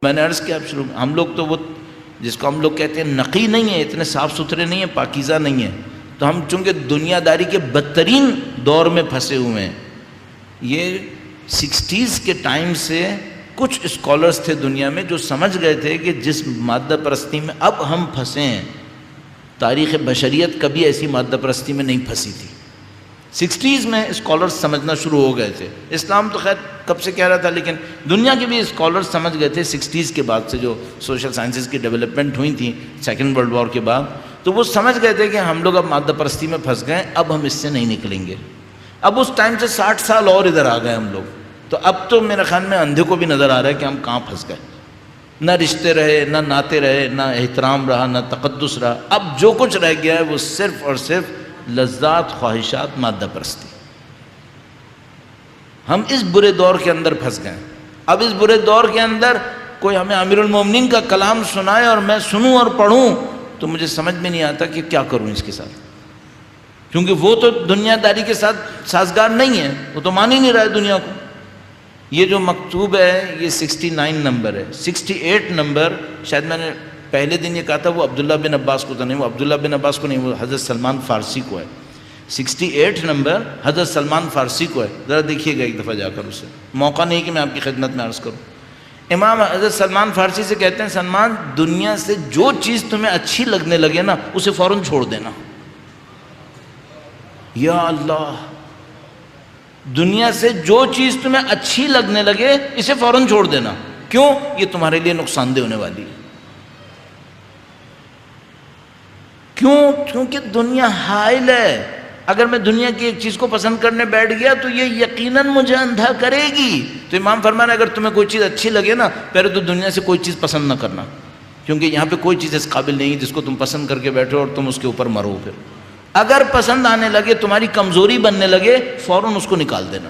میں نے عرض کیا شروع میں، ہم لوگ تو وہ جس کو ہم لوگ کہتے ہیں نقی نہیں ہیں، اتنے صاف ستھرے نہیں ہیں، پاکیزہ نہیں ہیں، تو ہم چونکہ دنیا داری کے بدترین دور میں پھنسے ہوئے ہیں۔ یہ 60s کے ٹائم سے کچھ اسکالرز تھے دنیا میں جو سمجھ گئے تھے کہ جس مادہ پرستی میں اب ہم پھنسے ہیں، تاریخ بشریت کبھی ایسی مادہ پرستی میں نہیں پھنسی تھی۔ 60s میں اسکالرز سمجھنا شروع ہو گئے تھے، اسلام تو خیر کب سے کہہ رہا تھا، لیکن دنیا کے بھی اسکالرز سمجھ گئے تھے 60s کے بعد سے، جو سوشل سائنسز کی ڈیولپمنٹ ہوئی تھی سیکنڈ ورلڈ وار کے بعد، تو وہ سمجھ گئے تھے کہ ہم لوگ اب مادہ پرستی میں پھنس گئے، اب ہم اس سے نہیں نکلیں گے۔ اب اس ٹائم سے 60 سال اور ادھر آ گئے ہم لوگ، تو اب تو میرے خیال میں اندھے کو بھی نظر آ رہا ہے کہ ہم کہاں پھنس گئے، نہ رشتے رہے، نہ ناطے رہے، نہ احترام رہا، نہ تقدس رہا، اب جو کچھ رہ گیا ہے وہ صرف اور صرف لذات، خواہشات، مادہ پرستی۔ ہم اس برے دور کے اندر پھنس گئے۔ اب اس برے دور کے اندر کوئی ہمیں امیر المومنین کا کلام سنائے اور میں سنوں اور پڑھوں تو مجھے سمجھ میں نہیں آتا کہ کیا کروں اس کے ساتھ، کیونکہ وہ تو دنیا داری کے ساتھ سازگار نہیں ہے، وہ تو مان ہی نہیں رہا ہے دنیا کو۔ یہ جو مکتوب ہے یہ 69 نمبر ہے، 68 نمبر شاید میں نے پہلے دن یہ کہا تھا وہ عبداللہ بن عباس کو تو نہیں، وہ عبداللہ بن عباس کو نہیں، وہ حضرت سلمان فارسی کو ہے۔ 68 نمبر حضرت سلمان فارسی کو ہے، ذرا دیکھیے گا ایک دفعہ جا کر اسے، موقع نہیں کہ میں آپ کی خدمت میں عرض کروں۔ امام حضرت سلمان فارسی سے کہتے ہیں، سلمان دنیا سے جو چیز تمہیں اچھی لگنے لگے نا اسے فوراً چھوڑ دینا۔ یا اللہ، دنیا سے جو چیز تمہیں اچھی لگنے لگے اسے فوراً چھوڑ دینا، کیوں؟ یہ تمہارے لیے نقصان دہ ہونے والی ہے۔ کیوں؟ کیونکہ دنیا حائل ہے، اگر میں دنیا کی ایک چیز کو پسند کرنے بیٹھ گیا تو یہ یقیناً مجھے اندھا کرے گی۔ تو امام فرما رہے ہیں اگر تمہیں کوئی چیز اچھی لگے نا، پہلے تو دنیا سے کوئی چیز پسند نہ کرنا، کیونکہ یہاں پہ کوئی چیز اس قابل نہیں جس کو تم پسند کر کے بیٹھو اور تم اس کے اوپر مرو۔ پھر اگر پسند آنے لگے، تمہاری کمزوری بننے لگے، فوراً اس کو نکال دینا۔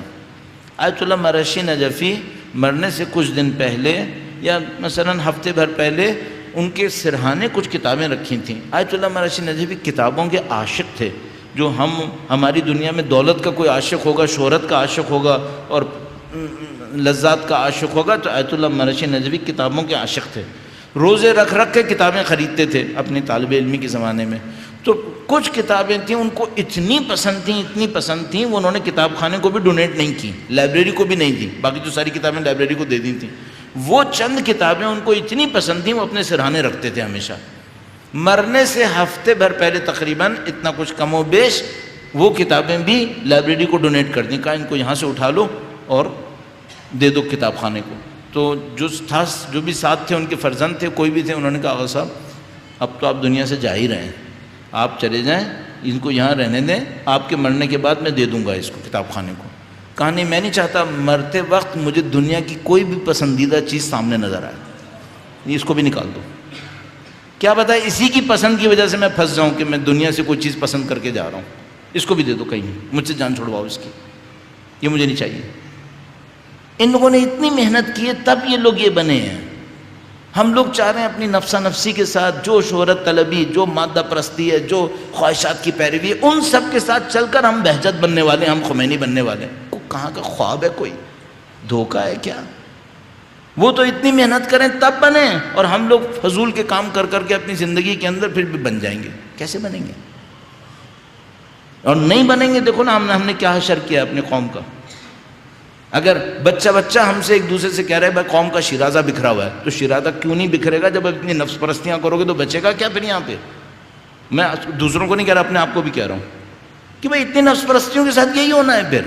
آیت اللہ مرشی نجفی مرنے سے کچھ دن پہلے یا مثلاً ہفتے بھر پہلے ان کے سرہانے کچھ کتابیں رکھی تھیں۔ آیت اللہ مرشی نجفی کتابوں کے عاشق تھے، جو ہماری دنیا میں دولت کا کوئی عاشق ہوگا، شہرت کا عاشق ہوگا اور لذات کا عاشق ہوگا، تو آیت اللہ مرشی نجفی کتابوں کے عاشق تھے۔ روزے رکھ رکھ کے کتابیں خریدتے تھے اپنے طالب علمی کے زمانے میں۔ تو کچھ کتابیں تھیں ان کو اتنی پسند تھیں وہ انہوں نے کتاب خانے کو بھی ڈونیٹ نہیں کی، لائبریری کو بھی نہیں دی، باقی جو ساری کتابیں لائبریری کو دے دی تھیں۔ وہ چند کتابیں ان کو اتنی پسند تھیں وہ اپنے سرہانے رکھتے تھے ہمیشہ۔ مرنے سے ہفتے بھر پہلے تقریباً اتنا کچھ کم و بیش وہ کتابیں بھی لائبریری کو ڈونیٹ کر دیں، کہا ان کو یہاں سے اٹھا لو اور دے دو کتاب خانے کو۔ تو جو بھی ساتھ تھے ان کے فرزند تھے، کوئی بھی تھے، انہوں نے کہا آغا صاحب اب تو آپ دنیا سے جا ہی رہے ہیں، آپ چلے جائیں، ان کو یہاں رہنے دیں، آپ کے مرنے کے بعد میں دے دوں گا اس کو کتاب خانے کو۔ کہا نہیں، میں نہیں چاہتا مرتے وقت مجھے دنیا کی کوئی بھی پسندیدہ چیز سامنے نظر آئے، اس کو بھی نکال دو۔ کیا پتہ اسی کی پسند کی وجہ سے میں پھنس جاؤں کہ میں دنیا سے کوئی چیز پسند کر کے جا رہا ہوں، اس کو بھی دے دو، کہیں مجھ سے جان چھڑواؤ اس کی، یہ مجھے نہیں چاہیے۔ ان لوگوں نے اتنی محنت کی ہے تب یہ لوگ یہ بنے ہیں۔ ہم لوگ چاہ رہے ہیں اپنی نفسا نفسی کے ساتھ، جو شہرت طلبی، جو مادہ پرستی ہے، جو خواہشات کی پیروی ہے، ان سب کے ساتھ چل کر ہم بہجت بننے والے ہیں، ہم خمینی بننے والے ہیں۔ کہاں کا خواب ہے، کوئی دھوکہ ہے کیا؟ وہ تو اتنی محنت کریں تب بنیں، اور ہم لوگ فضول کے کام کر کر کے اپنی زندگی کے اندر پھر بھی بن جائیں گے۔ کیسے بنیں گے؟ اور نہیں بنیں گے، دیکھو نا ہم نے کیا حشر کیا اپنے قوم کا۔ اگر بچہ ہم سے ایک دوسرے سے کہہ رہے ہیں بھائی قوم کا شیرازہ بکھرا ہوا ہے، تو شیرازہ کیوں نہیں بکھرے گا؟ جب اتنی نفس پرستیاں کرو گے تو بچے گا کیا پھر یہاں پہ؟ میں دوسروں کو نہیں کہہ رہا، اپنے آپ کو بھی کہہ رہا ہوں کہ بھائی اتنی نفس پرستیوں کے ساتھ یہی ہونا ہے پھر۔